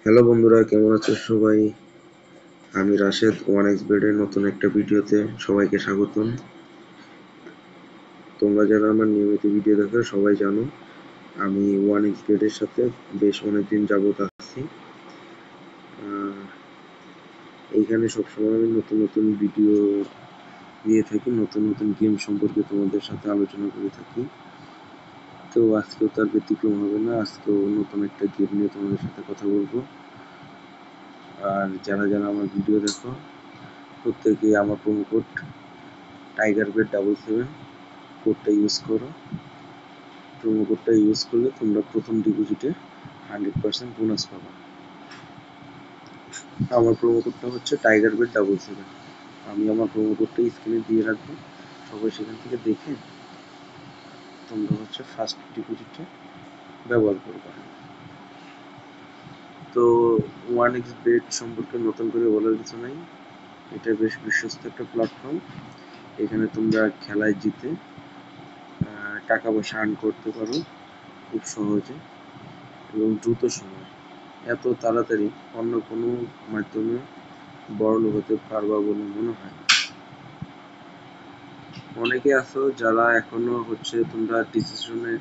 Hello বন্ধুরা, কেমন আছো সবাই? আমি রাশেদ ওয়ান এক্স বেডের নতুন একটা ভিডিওতে সবাইকে স্বাগতম। তোমরা যারা আমার নিয়মিত ভিডিও দেখো সবাই জানো আমি ওয়ান এক্স বেডের সাথে বেশ অনেকদিন যাবত আছি। এইখানে সবসময় আমি নতুন নতুন ভিডিও দিয়ে থাকি, নতুন নতুন গেম সম্পর্কে তোমাদের সাথে আলোচনা করে থাকি। তো আজকেও তার ব্যতিক্রম হবে না, আজকেও নতুন একটা গেম নিয়ে তোমাদের সাথে কথা বলবো। আর যারা যারা আমার ভিডিও দেখো প্রত্যেকে আমার প্রোমো কোড TigerBet77 কোডটা ইউজ করো। প্রোমো কোডটা ইউজ করলে তোমরা প্রথম ডিপোজিটে 100% বোনাস পাবা। আমার প্রোমো কোডটা হচ্ছে TigerBet77। আমি আমার প্রোমো কোডটা স্ক্রিনে দিয়ে রাখবো, সবাই সেখান থেকে দেখে তোমরা হচ্ছে ফার্স্ট ডিপোজিটে ব্যবহার করবে। তো ওয়ান এক্স বেট সম্পর্কে নতুন করে বলার কিছু নাই, এটা বেশ বিশ্বস্ত একটা প্ল্যাটফর্ম। এখানে তোমরা খেলায় জিতে টাকা পয়সা আর্ন করতে পারো খুব সহজে এবং দ্রুত সময়। এত তাড়াতাড়ি অন্য কোনো মাধ্যমে বড়লোক হতে পারবা বলে মনে হয় না। অনেকে আছো যারা এখনো হচ্ছে তোমরা ডিসিশনে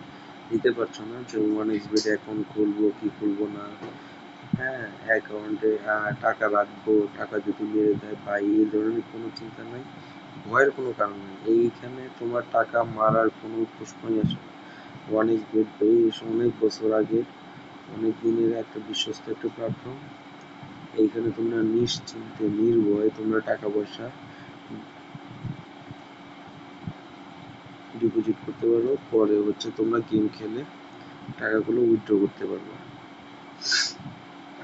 নিতে পারছো না যে ওয়ান এক্স বেড অ্যাকাউন্ট খুলবো কি খুলবো না। হ্যাঁ, অ্যাকাউন্টে টাকা রাখবো, টাকা যদি মেরে দেয় বা এই ধরনের কোনো চিন্তা নাই, ভয়ের কোনো কারণ নেই। এইখানে তোমার টাকা মারার কোনো প্রশ্নই আসে না। ওয়ান এক্স বেড বেশ অনেক বছর আগে, অনেক দিনের একটা বিশ্বস্ত একটা প্ল্যাটফর্ম। এইখানে তোমরা নিশ্চিন্তে নির্ভয়ে তোমরা টাকা পয়সা ডিপোজিট করতে পারো, পরে হচ্ছে তোমরা গেম খেলে টাকাগুলো উইথড্র করতে পারবে।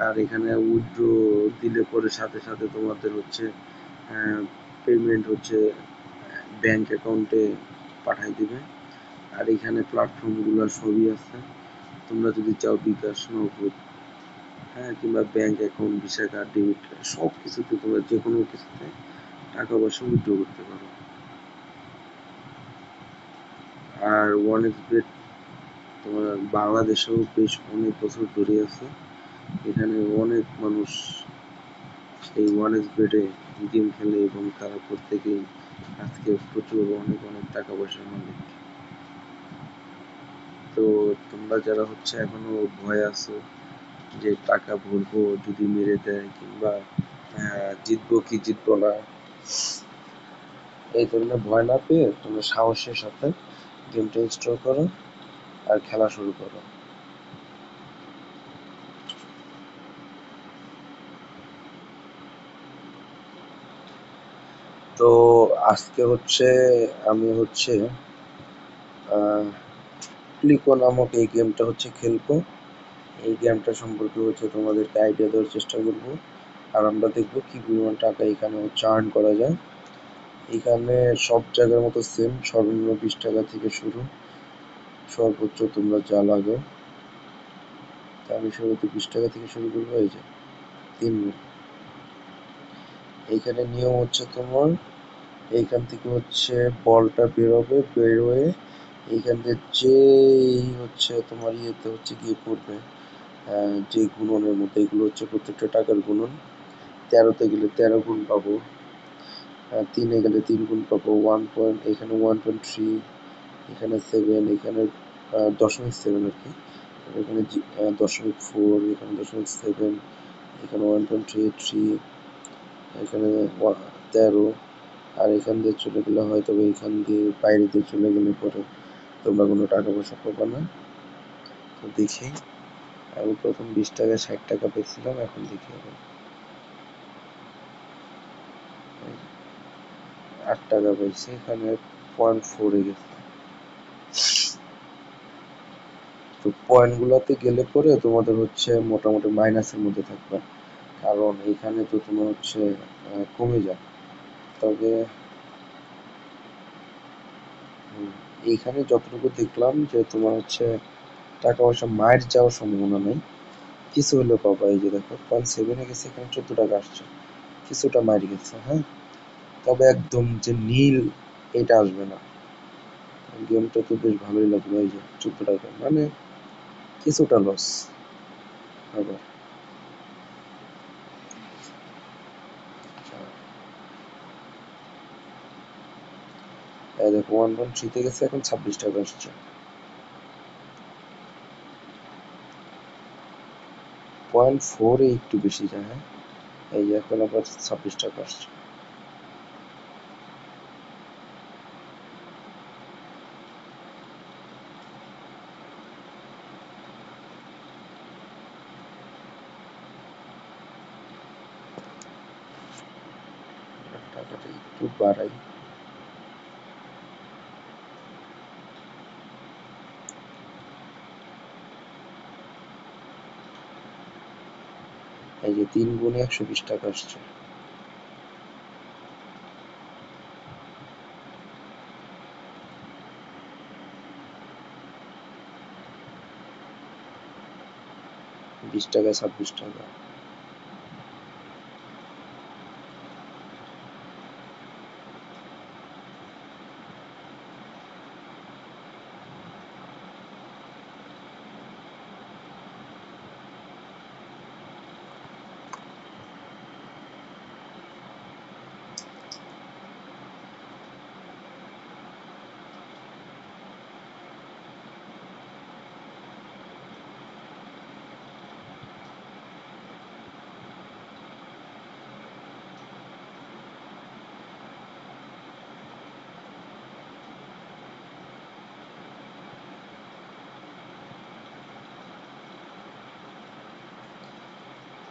আর এখানে উইথড্র দিলে পরে সাথে সাথে তোমাদের হচ্ছে পেমেন্ট হচ্ছে ব্যাংক অ্যাকাউন্টে পাঠাই দিবে। আর এখানে প্ল্যাটফর্মগুলো সবই আছে, তোমরা যদি চাও বিকাশ, নগদ, কিংবা bank account, visa card, debit card, সব কিছুতে তোমরা যে কোনো কিছুতে টাকা পয়সা উইথড্র করতে পারো। আর ওয়ান এক্স বেট তোমার বাংলাদেশেও বেশ অনেক বছর ধরে আছে। এখানে অনেক মানুষ এই ওয়ান এক্স বেটে গেম খেলে এবং তারা প্রত্যেকেই আজকে প্রচুর অনেক অনেক টাকা পয়সার মালিক। তো তোমরা যারা হচ্ছে এখনো ভয় আছো যে টাকা ভরবো যদি মেরে দেয়, কিংবা জিতবো কি জিতবো না, এই ধরনের ভয় না পেয়ে তোমরা সাহসের সাথে গেমটা ইনস্টল করো আর খেলা শুরু করো। তো আজকে হচ্ছে আমি হচ্ছে ক্লিকো নামক এই গেমটা হচ্ছে খেলবো। এই গেমটা সম্পর্কে হচ্ছে তোমাদেরকে আইডিয়া দেওয়ার চেষ্টা করবো। আর আমরা দেখবো কি পরিমাণ টাকা এখানে হচ্ছে আর্ন করা যায়। এখানে সব জায়গার মতো সেম, সর্বনিম্ন 20 টাকা থেকে শুরু, সর্বোচ্চ তোমরা যা লাগে। আমি শুরুতে 20 টাকা থেকে শুরু করবো। এই যে 3 মিনিট। এইখানে নিয়ম হচ্ছে তোমার এইখান থেকে হচ্ছে বলটা বেরোবে, বেরোয় এইখান থেকে যেই হচ্ছে তোমার ইয়েতে হচ্ছে গিয়ে পড়বে, যে গুণনের মধ্যে, এগুলো হচ্ছে প্রত্যেকটা টাকার গুণন। 13তে গেলে 13 গুণ পাবো, 3-এ গেলে 3 গুণ পাবো, 1 এখানে 1.3, এখানে 7, এখানে 0.7 আর কি, এখানে 0.4, এখানে 0.7, এখানে 1.33, এখানে 13। আর এখান দিয়ে চলে গেলে হয়তো এখান দিয়ে বাইরে দিয়ে চলে গেলে পরে তোমরা কোনো টাকা পয়সা পাবে না। তো দেখি, আমি প্রথম 20 টাকা 60 টাকা পেয়েছিলাম, এখন দেখি এখন 8 টাকা পাইছি, এখানে 0.4 গেছে। তো পয়েন্টগুলোতে গেলে পরে তোমাদের হচ্ছে মোটামুটি মাইনাসের মধ্যে থাকবে, কারণ এখানে তো তোমার হচ্ছে কমে যায়। তবে এইখানে যতটুকু দেখলাম যে তোমার হচ্ছে টাকা পয়সা মায়ের যাওয়ার সম্ভাবনা নেই, কিছু হলেও পাবা। এই যে দেখো 0.7 গেছে, এখানে 14 টাকা আসছে, কিছুটা মার গেছে। হ্যাঁ, তবে একদম যে নীল এটা আসবে না। গেমটা তো বেশ ভালোই লাগলো। এই যে 14 টাকা, মানে কিছুটা লস আবার। দেখো 1.3 গেছে, এখন 26 টাকা আসছে। 0.4 একটু বেশি যায়, হ্যাঁ। এই যে এখন আবার 26 টাকা আসছে। টাকাটা একটু বাড়াই। এই যে 3 গুণে 120 টাকা আসছে। বিশ টাকায় 26 টাকা।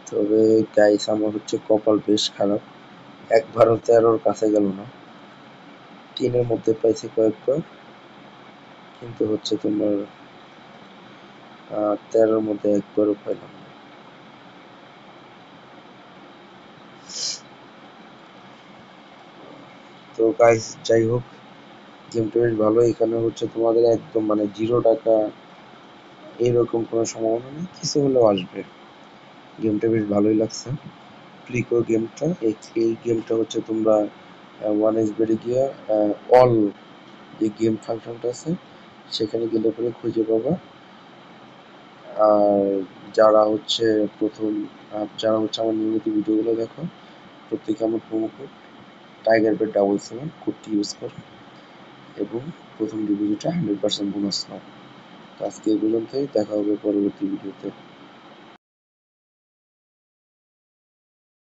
তবে গাইস আমার হচ্ছে কপাল বেশ খারাপ, একবারও 13-র কাছে গেল না। 3-এর মধ্যে পাইছি কয়েকবার, কিন্তু হচ্ছে তোমার 13-র মধ্যে একবারও পাইলাম না। তো গাইস যাই হোক, গেমটা বেশ ভালো। এখানে হচ্ছে তোমাদের একদম মানে 0 টাকা এরকম কোনো সম্ভাবনা নেই, কিছু হলেও আসবে। গেমটা বেশ ভালোই লাগছে। প্লিকো গেমটা, এই গেমটা হচ্ছে তোমরা ওয়ান এক্সবেটে গিয়া অল যে গেম ফাংশনটা আছে সেখানে গেলে পরে খুঁজে পাবা। আর যারা হচ্ছে প্রথম যারা হচ্ছে আমার নিয়মিত ভিডিওগুলো দেখো, প্রত্যেকে আমার প্রোমো কোড টাইগার বেড 77 কোডটি ইউজ করো এবং প্রথম ডিপোজিটে 100% বোনাস নাও। তো আজকে এই পর্যন্তই, দেখা হবে পরবর্তী ভিডিওতে।